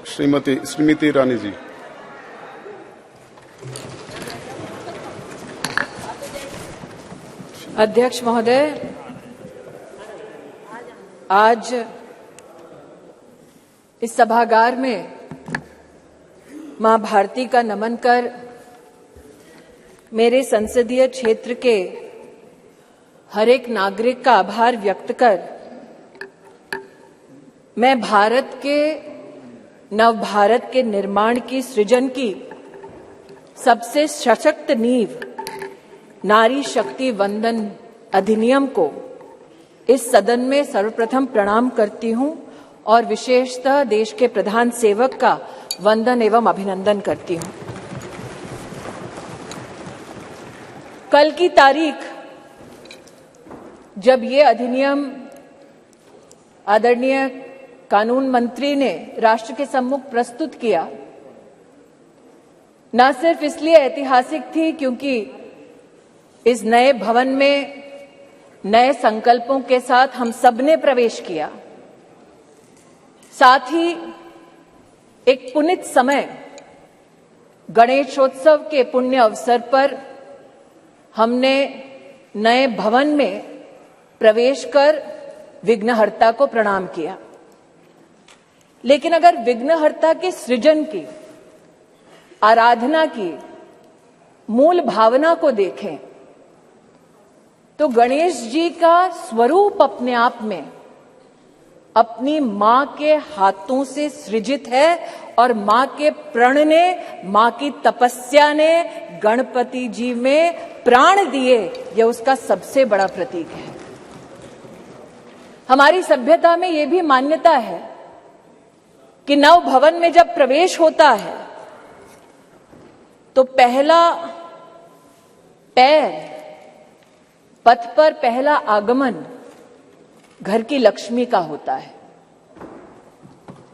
श्रीमती स्मृति ईरानी जी। अध्यक्ष महोदय, आज इस सभागार में मां भारती का नमन कर मेरे संसदीय क्षेत्र के हर एक नागरिक का आभार व्यक्त कर मैं भारत के नव भारत के निर्माण की सृजन की सबसे सशक्त नींव नारी शक्ति वंदन अधिनियम को इस सदन में सर्वप्रथम प्रणाम करती हूं और विशेषतः देश के प्रधान सेवक का वंदन एवं अभिनंदन करती हूं। कल की तारीख जब ये अधिनियम आदरणीय कानून मंत्री ने राष्ट्र के सम्मुख प्रस्तुत किया, न सिर्फ इसलिए ऐतिहासिक थी क्योंकि इस नए भवन में नए संकल्पों के साथ हम सबने प्रवेश किया, साथ ही एक पुनीत समय गणेशोत्सव के पुण्य अवसर पर हमने नए भवन में प्रवेश कर विघ्नहर्ता को प्रणाम किया। लेकिन अगर विघ्नहर्ता के सृजन की, आराधना की मूल भावना को देखें तो गणेश जी का स्वरूप अपने आप में अपनी मां के हाथों से सृजित है और मां के प्रण ने, मां की तपस्या ने गणपति जी में प्राण दिए, यह उसका सबसे बड़ा प्रतीक है। हमारी सभ्यता में यह भी मान्यता है कि नव भवन में जब प्रवेश होता है तो पहला पैर, पथ पर पहला आगमन घर की लक्ष्मी का होता है।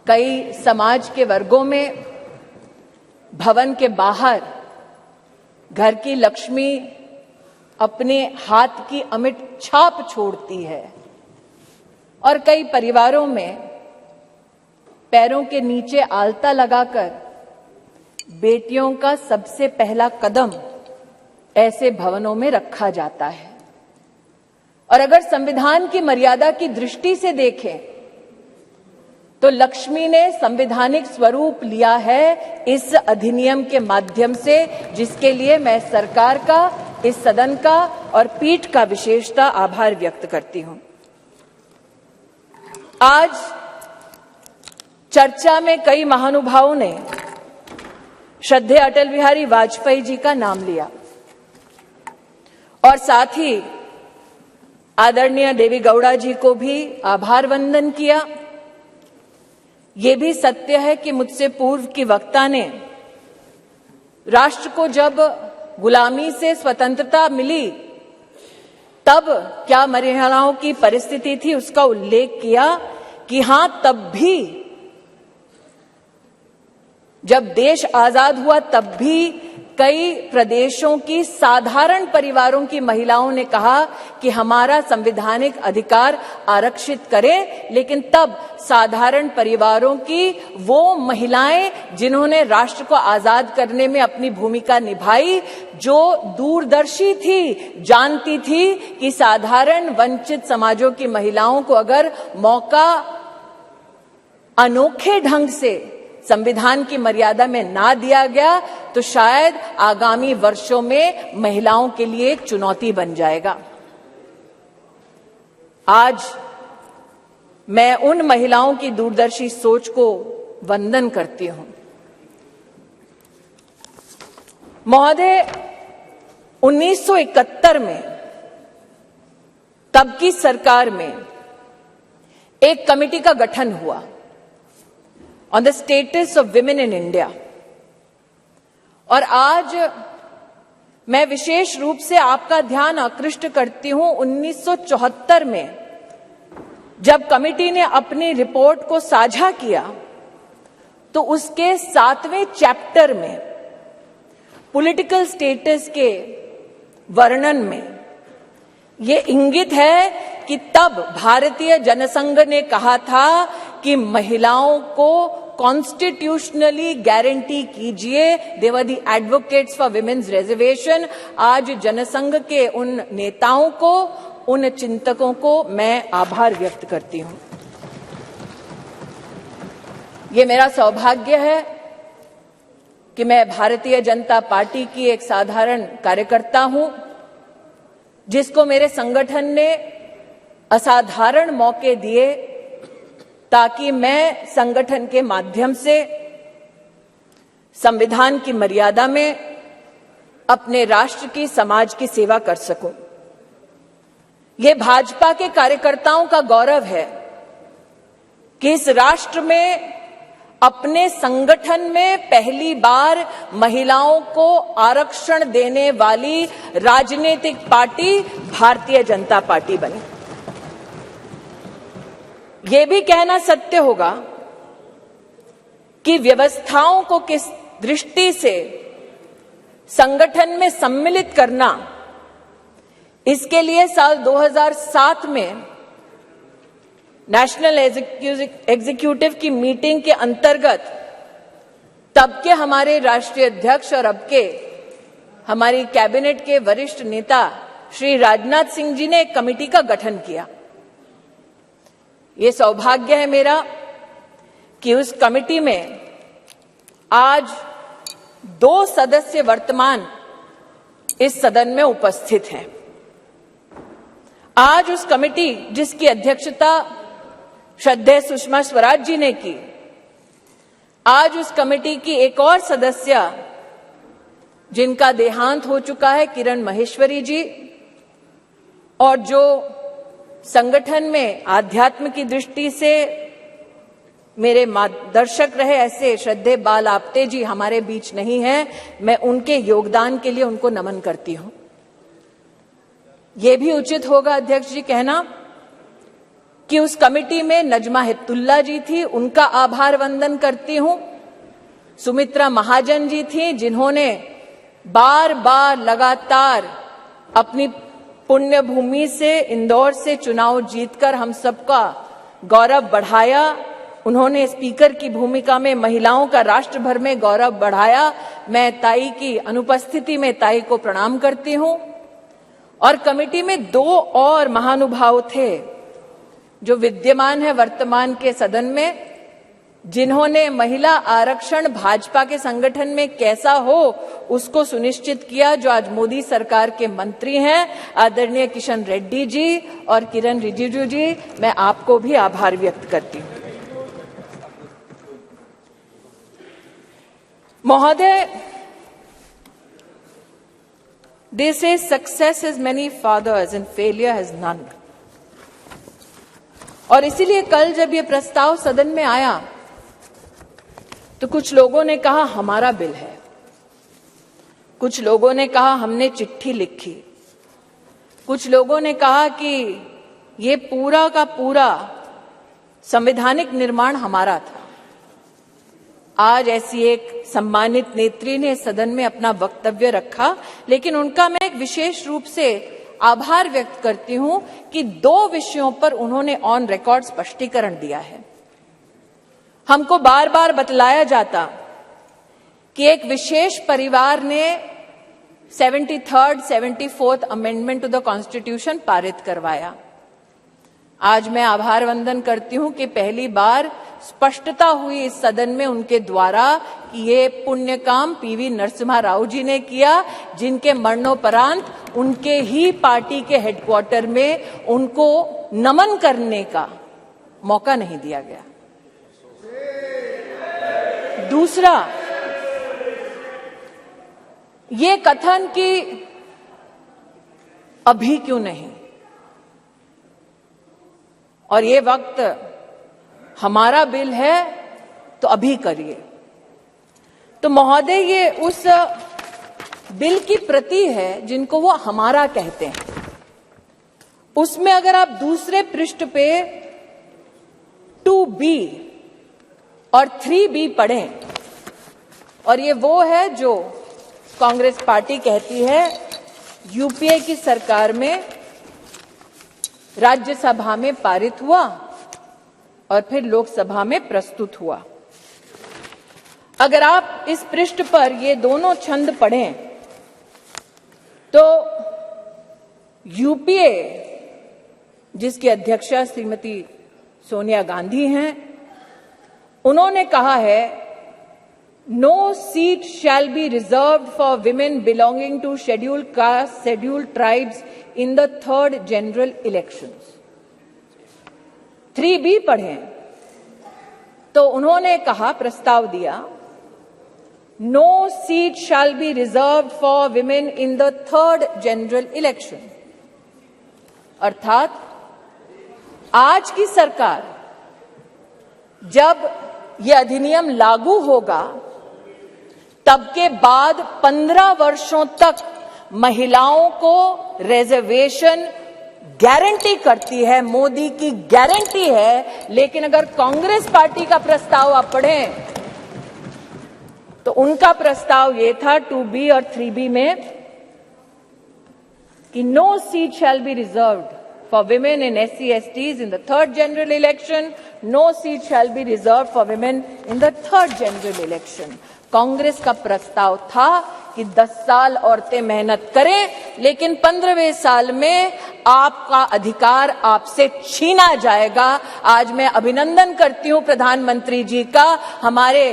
कई समाज के वर्गों में भवन के बाहर घर की लक्ष्मी अपने हाथ की अमिट छाप छोड़ती है और कई परिवारों में पैरों के नीचे आलता लगाकर बेटियों का सबसे पहला कदम ऐसे भवनों में रखा जाता है। और अगर संविधान की मर्यादा की दृष्टि से देखें तो लक्ष्मी ने संवैधानिक स्वरूप लिया है इस अधिनियम के माध्यम से, जिसके लिए मैं सरकार का, इस सदन का और पीठ का विशेषता आभार व्यक्त करती हूं। आज चर्चा में कई महानुभावों ने श्रद्धेय अटल बिहारी वाजपेयी जी का नाम लिया और साथ ही आदरणीय देवी गौड़ा जी को भी आभार वंदन किया। ये भी सत्य है कि मुझसे पूर्व की वक्ता ने राष्ट्र को जब गुलामी से स्वतंत्रता मिली तब क्या महिलाओं की परिस्थिति थी उसका उल्लेख किया कि हां, तब भी जब देश आजाद हुआ तब भी कई प्रदेशों की साधारण परिवारों की महिलाओं ने कहा कि हमारा संवैधानिक अधिकार आरक्षित करें, लेकिन तब साधारण परिवारों की वो महिलाएं जिन्होंने राष्ट्र को आजाद करने में अपनी भूमिका निभाई, जो दूरदर्शी थी, जानती थी कि साधारण वंचित समाजों की महिलाओं को अगर मौका अनोखे ढंग से संविधान की मर्यादा में ना दिया गया तो शायद आगामी वर्षों में महिलाओं के लिए एक चुनौती बन जाएगा। आज मैं उन महिलाओं की दूरदर्शी सोच को वंदन करती हूं। महोदय, 1971 में तब की सरकार में एक कमेटी का गठन हुआ on the status of women in India, और आज मैं विशेष रूप से आपका ध्यान आकृष्ट करती हूं 1974 में जब कमेटी ने अपनी रिपोर्ट को साझा किया तो उसके 7वें चैप्टर में पॉलिटिकल स्टेटस के वर्णन में ये इंगित है कि तब भारतीय जनसंघ ने कहा था कि महिलाओं को कॉन्स्टिट्यूशनली गारंटी कीजिए। दे were the advocates for women's reservation. आज जनसंघ के उन नेताओं को, उन चिंतकों को मैं आभार व्यक्त करती हूं। ये मेरा सौभाग्य है कि मैं भारतीय जनता पार्टी की एक साधारण कार्यकर्ता हूं, जिसको मेरे संगठन ने असाधारण मौके दिए ताकि मैं संगठन के माध्यम से संविधान की मर्यादा में अपने राष्ट्र की, समाज की सेवा कर सकूं। ये भाजपा के कार्यकर्ताओं का गौरव है कि इस राष्ट्र में अपने संगठन में पहली बार महिलाओं को आरक्षण देने वाली राजनीतिक पार्टी भारतीय जनता पार्टी बनी। ये भी कहना सत्य होगा कि व्यवस्थाओं को किस दृष्टि से संगठन में सम्मिलित करना, इसके लिए साल 2007 में नेशनल एग्जीक्यूटिव की मीटिंग के अंतर्गत तब के हमारे राष्ट्रीय अध्यक्ष और अब के हमारी कैबिनेट के वरिष्ठ नेता श्री राजनाथ सिंह जी ने एक कमेटी का गठन किया। ये सौभाग्य है मेरा कि उस कमेटी में आज 2 सदस्य वर्तमान इस सदन में उपस्थित हैं। आज उस कमेटी जिसकी अध्यक्षता श्रद्धेय सुषमा स्वराज जी ने की, आज उस कमेटी की एक और सदस्य जिनका देहांत हो चुका है, किरण महेश्वरी जी, और जो संगठन में आध्यात्म की दृष्टि से मेरे मार्गदर्शक रहे, ऐसे श्रद्धेय बाल आपटे जी हमारे बीच नहीं हैं। मैं उनके योगदान के लिए उनको नमन करती हूं। यह भी उचित होगा अध्यक्ष जी कहना कि उस कमेटी में नजमा हिप्तुल्ला जी थी, उनका आभार वंदन करती हूं। सुमित्रा महाजन जी थी, जिन्होंने बार बार लगातार अपनी पुण्य भूमि से, इंदौर से चुनाव जीतकर हम सबका गौरव बढ़ाया। उन्होंने स्पीकर की भूमिका में महिलाओं का राष्ट्र भर में गौरव बढ़ाया। मैं ताई की अनुपस्थिति में ताई को प्रणाम करती हूं। और कमेटी में 2 और महानुभाव थे जो विद्यमान है वर्तमान के सदन में, जिन्होंने महिला आरक्षण भाजपा के संगठन में कैसा हो उसको सुनिश्चित किया, जो आज मोदी सरकार के मंत्री हैं, आदरणीय किशन रेड्डी जी और किरण रिजिजू जी। मैं आपको भी आभार व्यक्त करती हूं। महोदय, they say success has many fathers and failure has none। और इसीलिए कल जब ये प्रस्ताव सदन में आया तो कुछ लोगों ने कहा हमारा बिल है, कुछ लोगों ने कहा हमने चिट्ठी लिखी, कुछ लोगों ने कहा कि ये पूरा का पूरा संवैधानिक निर्माण हमारा था। आज ऐसी एक सम्मानित नेत्री ने सदन में अपना वक्तव्य रखा, लेकिन उनका मैं एक विशेष रूप से आभार व्यक्त करती हूं कि 2 विषयों पर उन्होंने ऑन रिकॉर्ड स्पष्टीकरण दिया है। हमको बार बार बतलाया जाता कि एक विशेष परिवार ने 73rd 74th amendment to the constitution पारित करवाया। आज मैं आभार वंदन करती हूं कि पहली बार स्पष्टता हुई इस सदन में उनके द्वारा कि ये पुण्य काम पीवी नरसिम्हा राव जी ने किया, जिनके मरणोपरांत उनके ही पार्टी के हेडक्वार्टर में उनको नमन करने का मौका नहीं दिया गया। दूसरा, ये कथन कि अभी क्यों नहीं और ये वक्त हमारा बिल है तो अभी करिए। तो महोदय, ये उस बिल की प्रति है जिनको वो हमारा कहते हैं। उसमें अगर आप दूसरे पृष्ठ पे 2B और 3B पढ़ें, और ये वो है जो कांग्रेस पार्टी कहती है यूपीए की सरकार में राज्यसभा में पारित हुआ और फिर लोकसभा में प्रस्तुत हुआ। अगर आप इस पृष्ठ पर ये दोनों छंद पढ़ें तो यूपीए, जिसकी अध्यक्षा श्रीमती सोनिया गांधी हैं, उन्होंने कहा है, no seat shall be reserved for women belonging to scheduled caste, scheduled tribes in the 3rd general elections. 3B पढ़ें तो उन्होंने कहा, प्रस्ताव दिया, no seat shall be reserved for women in the 3rd general election. अर्थात आज की सरकार जब यह अधिनियम लागू होगा तब के बाद 15 वर्षों तक महिलाओं को रिजर्वेशन गारंटी करती है, मोदी की गारंटी है। लेकिन अगर कांग्रेस पार्टी का प्रस्ताव आप पढ़ें तो उनका प्रस्ताव ये था 2B और 3B में कि no seat shall be reserved for women and SC/STs in the 3rd general election, no seat shall be reserved for women in the 3rd general election. Congress का प्रस्ताव था कि 10 साल औरतें मेहनत करें, लेकिन 15वें साल में आपका अधिकार आपसे छीना जाएगा। आज मैं अभिनंदन करती हूं प्रधानमंत्री जी का, हमारे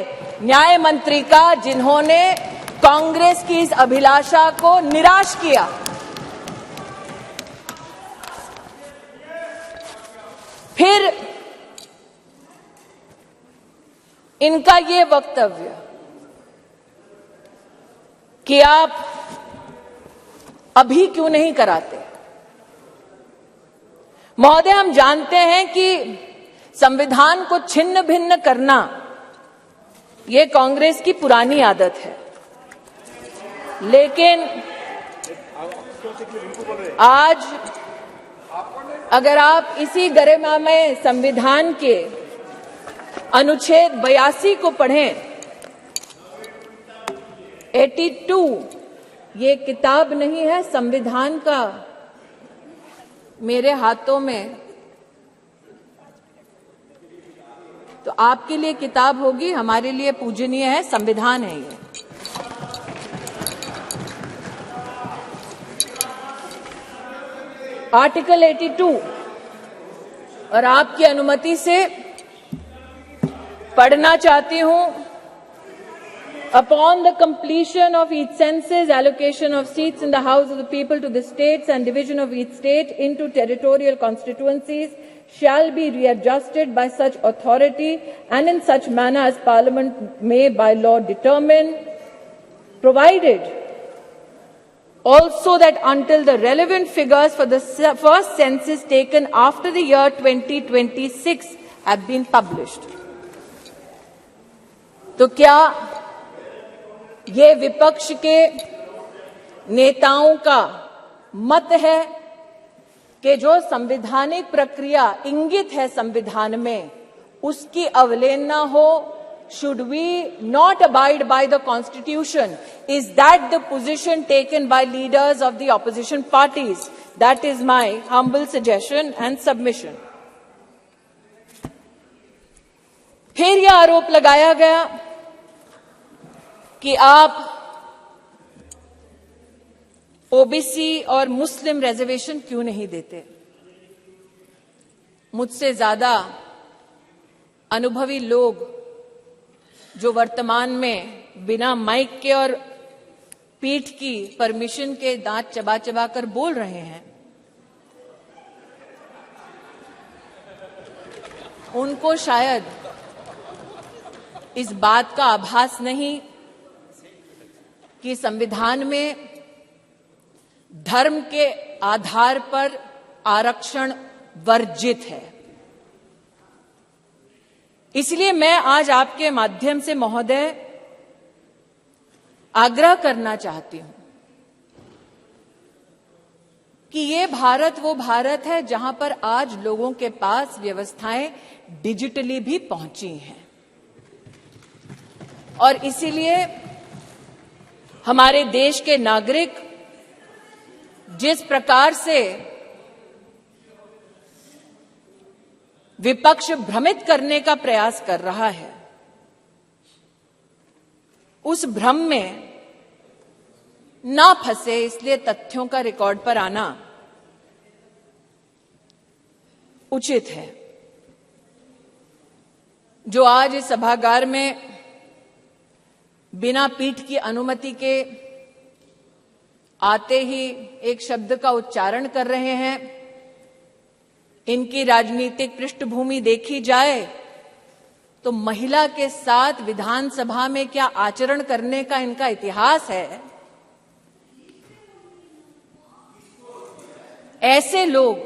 न्याय मंत्री का, जिन्होंने कांग्रेस की इस अभिलाषा को निराश किया। फिर इनका ये वक्तव्य कि आप अभी क्यों नहीं कराते। महोदय, हम जानते हैं कि संविधान को छिन्न भिन्न करना ये कांग्रेस की पुरानी आदत है, लेकिन आज अगर आप इसी गरिमामय संविधान के अनुच्छेद 82 को पढ़ें, 82, ये किताब नहीं है, संविधान का मेरे हाथों में, तो आपके लिए किताब होगी, हमारे लिए पूजनीय है, संविधान है ये। आर्टिकल 82, और आपकी अनुमति से पढ़ना चाहती हूं। Upon the completion of each census, allocation of seats in the House of the People to the states and division of each state into territorial constituencies shall be readjusted by such authority and in such manner as Parliament may by law determine, provided also that until the relevant figures for the first census taken after the year 2026 have been published. तो क्या ये विपक्ष के नेताओं का मत है कि जो संवैधानिक प्रक्रिया इंगित है संविधान में, उसकी अवहेलना हो? Should we not abide by the Constitution? Is that the position taken by leaders of the opposition parties? That is my humble suggestion and submission. फिर यह आरोप लगाया गया कि आप ओबीसी और मुस्लिम रिजर्वेशन क्यों नहीं देते। मुझसे ज्यादा अनुभवी लोग जो वर्तमान में बिना माइक के और पीठ की परमिशन के दांत चबा चबा कर बोल रहे हैं, उनको शायद इस बात का आभास नहीं कि संविधान में धर्म के आधार पर आरक्षण वर्जित है। इसलिए मैं आज आपके माध्यम से महोदय आग्रह करना चाहती हूं कि ये भारत वो भारत है जहां पर आज लोगों के पास व्यवस्थाएं डिजिटली भी पहुंची हैं, और इसीलिए हमारे देश के नागरिक जिस प्रकार से विपक्ष भ्रमित करने का प्रयास कर रहा है, उस भ्रम में ना फंसे, इसलिए तथ्यों का रिकॉर्ड पर आना उचित है। जो आज इस सभागार में बिना पीठ की अनुमति के आते ही एक शब्द का उच्चारण कर रहे हैं, इनकी राजनीतिक पृष्ठभूमि देखी जाए तो महिला के साथ विधानसभा में क्या आचरण करने का इनका इतिहास है। ऐसे लोग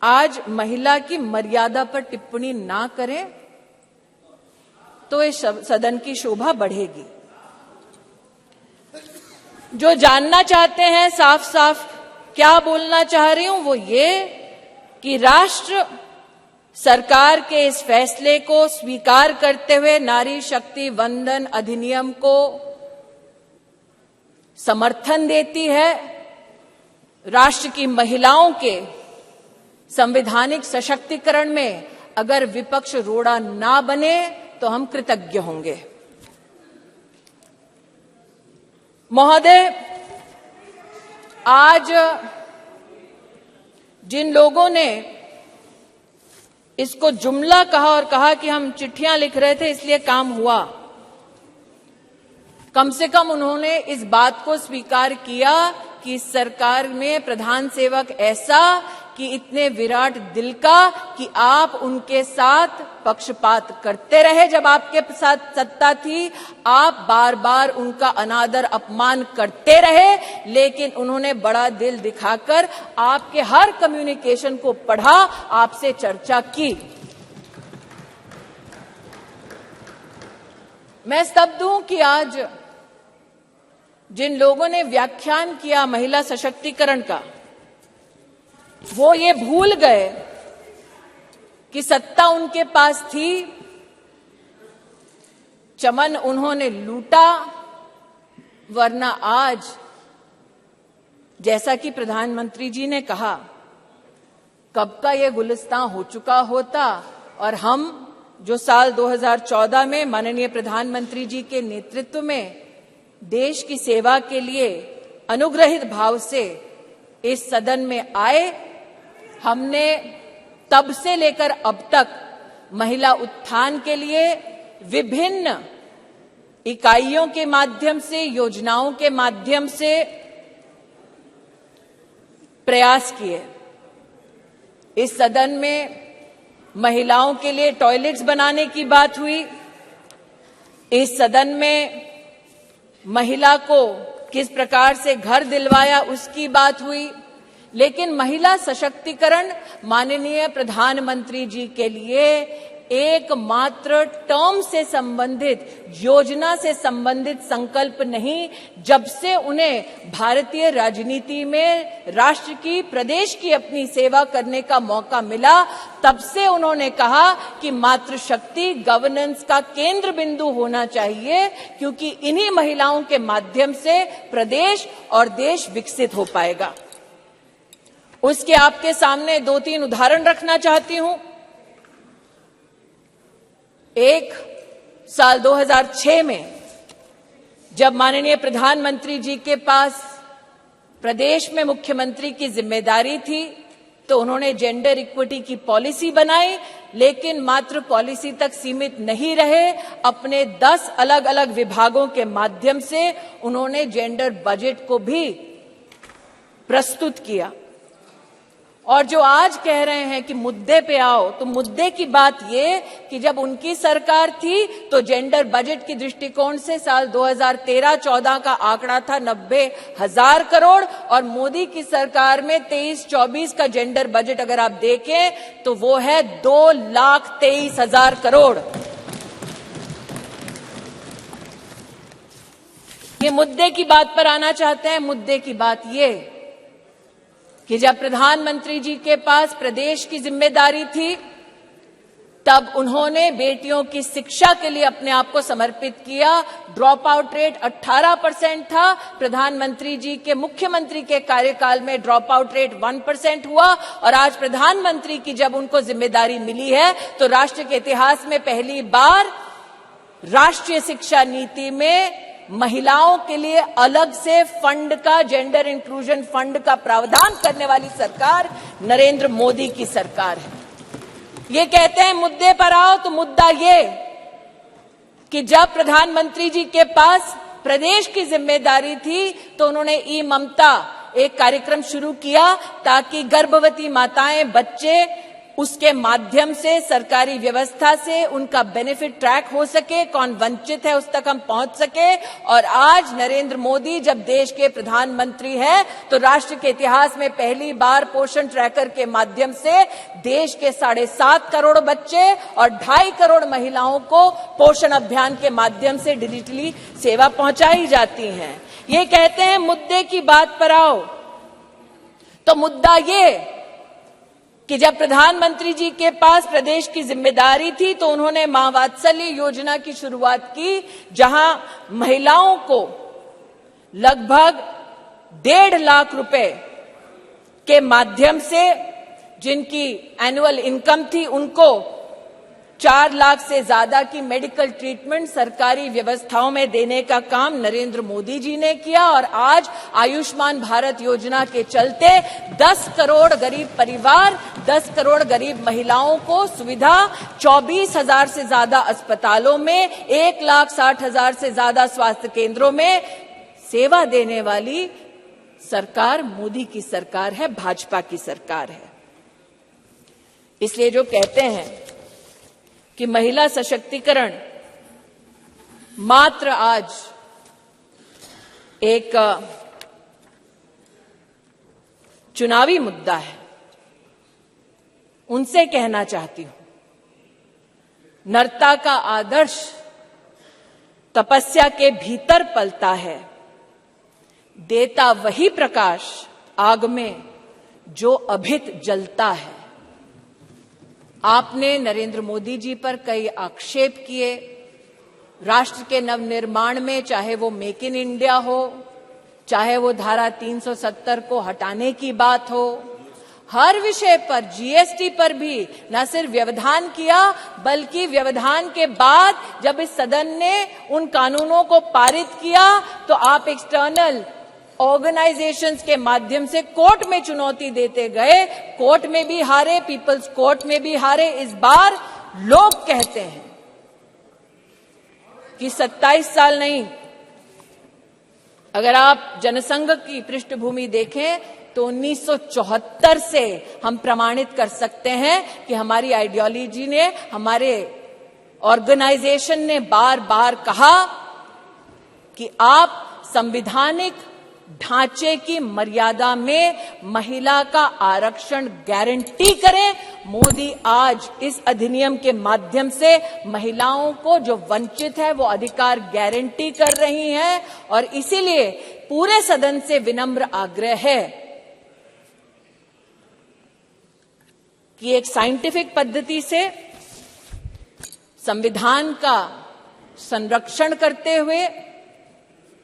आज महिला की मर्यादा पर टिप्पणी ना करें तो इस सदन की शोभा बढ़ेगी। जो जानना चाहते हैं साफ साफ क्या बोलना चाह रही हूं, वो ये कि राष्ट्र सरकार के इस फैसले को स्वीकार करते हुए नारी शक्ति वंदन अधिनियम को समर्थन देती है। राष्ट्र की महिलाओं के संवैधानिक सशक्तिकरण में अगर विपक्ष रोड़ा ना बने तो हम कृतज्ञ होंगे। महोदय, आज जिन लोगों ने इसको जुमला कहा और कहा कि हम चिट्ठियां लिख रहे थे इसलिए काम हुआ, कम से कम उन्होंने इस बात को स्वीकार किया कि सरकार में प्रधान सेवक ऐसा कि इतने विराट दिल का कि आप उनके साथ पक्षपात करते रहे। जब आपके साथ सत्ता थी आप बार बार उनका अनादर अपमान करते रहे, लेकिन उन्होंने बड़ा दिल दिखाकर आपके हर कम्युनिकेशन को पढ़ा, आपसे चर्चा की। मैं स्तब्ध हूं कि आज जिन लोगों ने व्याख्यान किया महिला सशक्तिकरण का, वो ये भूल गए कि सत्ता उनके पास थी, चमन उन्होंने लूटा, वरना आज जैसा कि प्रधानमंत्री जी ने कहा कब का ये गुलिस्तां हो चुका होता और हम जो साल 2014 में माननीय प्रधानमंत्री जी के नेतृत्व में देश की सेवा के लिए अनुग्रहित भाव से इस सदन में आए, हमने तब से लेकर अब तक महिला उत्थान के लिए विभिन्न इकाइयों के माध्यम से, योजनाओं के माध्यम से प्रयास किए। इस सदन में महिलाओं के लिए टॉयलेट्स बनाने की बात हुई, इस सदन में महिला को किस प्रकार से घर दिलवाया उसकी बात हुई, लेकिन महिला सशक्तिकरण माननीय प्रधानमंत्री जी के लिए एकमात्र टर्म से संबंधित, योजना से संबंधित संकल्प नहीं। जब से उन्हें भारतीय राजनीति में राष्ट्र की, प्रदेश की अपनी सेवा करने का मौका मिला, तब से उन्होंने कहा कि मातृशक्ति गवर्नेंस का केंद्र बिंदु होना चाहिए, क्योंकि इन्हीं महिलाओं के माध्यम से प्रदेश और देश विकसित हो पाएगा। उसके आपके सामने 2-3 उदाहरण रखना चाहती हूं। एक, साल 2006 में जब माननीय प्रधानमंत्री जी के पास प्रदेश में मुख्यमंत्री की जिम्मेदारी थी तो उन्होंने जेंडर इक्विटी की पॉलिसी बनाई, लेकिन मात्र पॉलिसी तक सीमित नहीं रहे, अपने 10 अलग अलग विभागों के माध्यम से उन्होंने जेंडर बजट को भी प्रस्तुत किया। और जो आज कह रहे हैं कि मुद्दे पे आओ, तो मुद्दे की बात ये कि जब उनकी सरकार थी तो जेंडर बजट की दृष्टिकोण से साल 2013-14 का आंकड़ा था 90,000 करोड़ और मोदी की सरकार में 23-24 का जेंडर बजट अगर आप देखें तो वो है 2,23,000 करोड़। ये मुद्दे की बात पर आना चाहते हैं। मुद्दे की बात ये कि जब प्रधानमंत्री जी के पास प्रदेश की जिम्मेदारी थी तब उन्होंने बेटियों की शिक्षा के लिए अपने आप को समर्पित किया। ड्रॉप आउट रेट 18% था, प्रधानमंत्री जी के मुख्यमंत्री के कार्यकाल में ड्रॉप आउट रेट 1% हुआ और आज प्रधानमंत्री की जब उनको जिम्मेदारी मिली है तो राष्ट्र के इतिहास में पहली बार राष्ट्रीय शिक्षा नीति में महिलाओं के लिए अलग से फंड का, जेंडर इंक्लूजन फंड का प्रावधान करने वाली सरकार नरेंद्र मोदी की सरकार है। ये कहते हैं मुद्दे पर आओ, तो मुद्दा ये कि जब प्रधानमंत्री जी के पास प्रदेश की जिम्मेदारी थी तो उन्होंने ई ममता एक कार्यक्रम शुरू किया ताकि गर्भवती माताएं, बच्चे उसके माध्यम से सरकारी व्यवस्था से उनका बेनिफिट ट्रैक हो सके, कौन वंचित है उस तक हम पहुंच सके। और आज नरेंद्र मोदी जब देश के प्रधानमंत्री हैं तो राष्ट्र के इतिहास में पहली बार पोषण ट्रैकर के माध्यम से देश के 7.5 करोड़ बच्चे और 2.5 करोड़ महिलाओं को पोषण अभियान के माध्यम से डिजिटली सेवा पहुंचाई जाती है। ये कहते हैं मुद्दे की बात पर आओ, तो मुद्दा ये कि जब प्रधानमंत्री जी के पास प्रदेश की जिम्मेदारी थी तो उन्होंने मां वात्सल्य योजना की शुरुआत की, जहां महिलाओं को लगभग 1.5 लाख रुपए के माध्यम से जिनकी एनुअल इनकम थी उनको 4 लाख से ज्यादा की मेडिकल ट्रीटमेंट सरकारी व्यवस्थाओं में देने का काम नरेंद्र मोदी जी ने किया। और आज आयुष्मान भारत योजना के चलते 10 करोड़ गरीब परिवार, 10 करोड़ गरीब महिलाओं को सुविधा, 24,000 से ज्यादा अस्पतालों में, 1,60,000 से ज्यादा स्वास्थ्य केंद्रों में सेवा देने वाली सरकार मोदी की सरकार है, भाजपा की सरकार है। इसलिए जो कहते हैं कि महिला सशक्तिकरण मात्र आज एक चुनावी मुद्दा है, उनसे कहना चाहती हूं, नरता का आदर्श तपस्या के भीतर पलता है, देता वही प्रकाश आग में जो अभित जलता है। आपने नरेंद्र मोदी जी पर कई आक्षेप किए राष्ट्र के नवनिर्माण में, चाहे वो मेक इन इंडिया हो, चाहे वो धारा 370 को हटाने की बात हो, हर विषय पर, जीएसटी पर भी न सिर्फ व्यवधान किया बल्कि व्यवधान के बाद जब इस सदन ने उन कानूनों को पारित किया तो आप एक्सटर्नल ऑर्गेनाइजेशंस के माध्यम से कोर्ट में चुनौती देते गए, कोर्ट में भी हारे, पीपल्स कोर्ट में भी हारे। इस बार लोग कहते हैं कि 27 साल नहीं, अगर आप जनसंघ की पृष्ठभूमि देखें तो 1974 से हम प्रमाणित कर सकते हैं कि हमारी आइडियोलॉजी ने, हमारे ऑर्गेनाइजेशन ने बार बार कहा कि आप संवैधानिक ढांचे की मर्यादा में महिला का आरक्षण गारंटी करें। मोदी आज इस अधिनियम के माध्यम से महिलाओं को जो वंचित है वो अधिकार गारंटी कर रही हैं। और इसीलिए पूरे सदन से विनम्र आग्रह है कि एक साइंटिफिक पद्धति से संविधान का संरक्षण करते हुए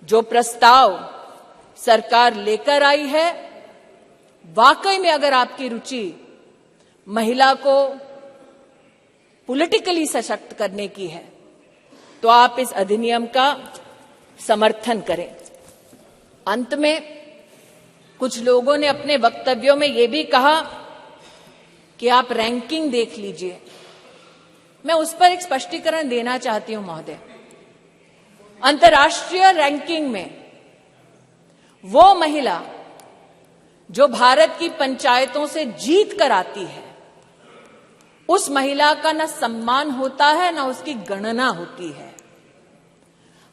जो प्रस्ताव सरकार लेकर आई है, वाकई में अगर आपकी रुचि महिला को पॉलिटिकली सशक्त करने की है तो आप इस अधिनियम का समर्थन करें। अंत में कुछ लोगों ने अपने वक्तव्यों में यह भी कहा कि आप रैंकिंग देख लीजिए। मैं उस पर एक स्पष्टीकरण देना चाहती हूं महोदय। अंतर्राष्ट्रीय रैंकिंग में वो महिला जो भारत की पंचायतों से जीत कर आती है, उस महिला का न सम्मान होता है न उसकी गणना होती है।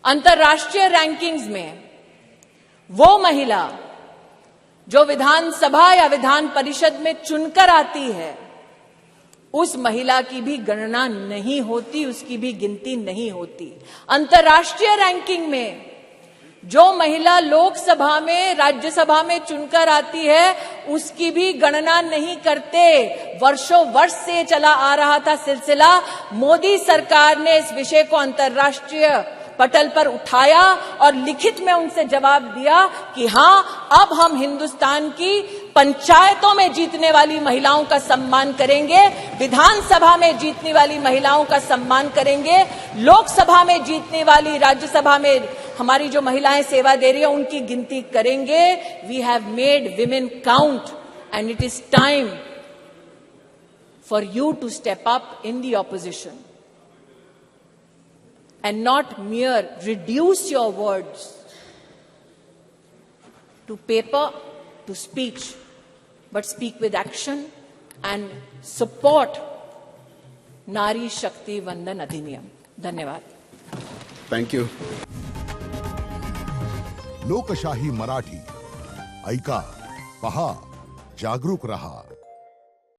अंतर्राष्ट्रीय रैंकिंग्स में वो महिला जो विधानसभा या विधान परिषद में चुनकर आती है, उस महिला की भी गणना नहीं होती, उसकी भी गिनती नहीं होती। अंतर्राष्ट्रीय रैंकिंग में जो महिला लोकसभा में, राज्यसभा में चुनकर आती है, उसकी भी गणना नहीं करते। वर्षों वर्ष से चला आ रहा था सिलसिला। मोदी सरकार ने इस विषय को अंतर्राष्ट्रीय पटल पर उठाया और लिखित में उनसे जवाब दिया कि हां, अब हम हिंदुस्तान की पंचायतों में जीतने वाली महिलाओं का सम्मान करेंगे, विधानसभा में जीतने वाली महिलाओं का सम्मान करेंगे, लोकसभा में जीतने वाली, राज्यसभा में हमारी जो महिलाएं सेवा दे रही है उनकी गिनती करेंगे। We have made women count and it is time for you to step up in the opposition and not mere reduce your words to paper, to speech, but speak with action and support Nari Shakti Vandan Adhiniyam. धन्यवाद. Thank you. लोकशाही मराठी ऐका, पहा, जागरूक रहा.